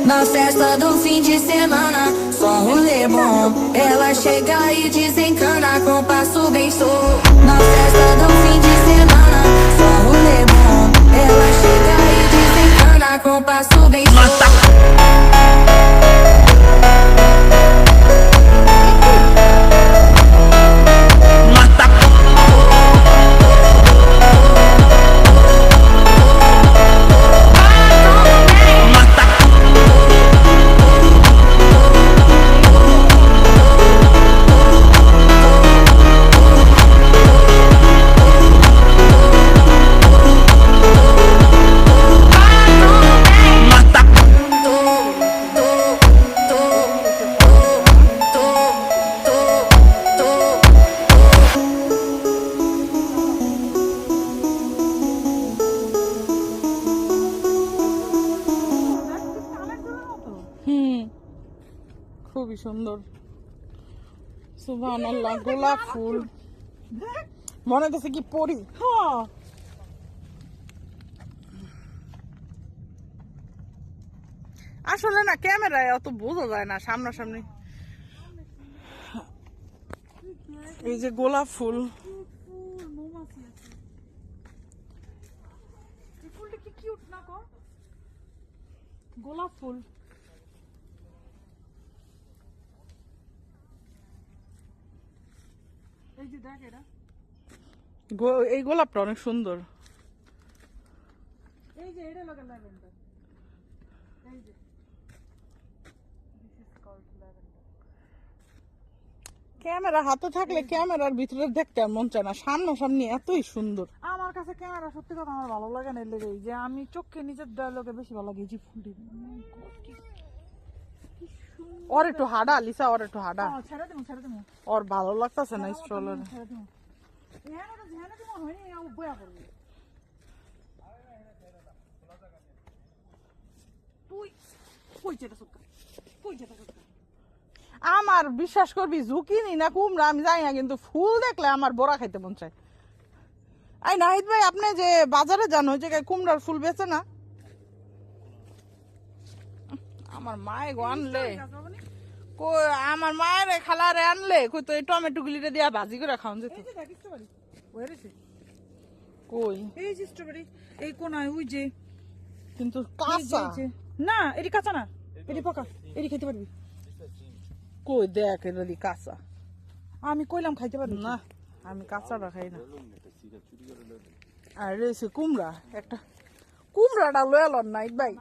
Na festa do fim de semana, só rolê bom. Ela chega e desencana com passo bem solto. Na festa do fim de semana, só rolê bom. Ela chega e desencana com passo bem solto. খুবই সুন্দর সুবহানাল্লাহ গোলাপ ফুল মনে হচ্ছে কি পরি আসলে না ক্যামেরায় অত বোঝা যায় না সামনাসামনি এই যে গোলাপ ফুল গোলাপ ফুল এই গোলাপটা অনেক সুন্দর ক্যামেরা হাতে থাকলে ক্যামেরার ভিতরে দেখতে আর মন চায় না সামনাসামনি এতই সুন্দর আমার কাছে ক্যামেরা সত্যি কথা আমার ভালো লাগে না লেগে যে আমি চোখে নিজের ডায়লগে বেশি ভালো লাগে যে ফুলটি ওর একটু হাডা লিসা ওর একটু হাডা ওর ভালো লাগতেছে না স্ট্রলার আমার বিশ্বাস করবি ঝুঁকিনি না কুমড়া আমি জানি না কিন্তু ফুল দেখলে আমার বড়া খাইতে মন চায় আই নাহিদ ভাই আপনি যে বাজারে যান ওই জায়গায় কুমড়ার ফুল বেচে না আমার মায়ে গো আনলে আমার মায়ের খালারে আনলে কই তো এই টমেটো গুলিটা দিয়া ভাজি করে খাওয়ান যেত কই এই যে স্ট্রবেরি এই কোনায় ওই যে কিন্তু কাঁচা না এটি কাঁচা না এটি পাকা এটি খেতে পারবি কই দেখ এটি কাঁচা আমি কইলাম খাইতে পারবি না আমি কাঁচাটা খাই না আর রয়েছে কুমড়া একটা কুমড়াটা লয়ালন নাই ভাই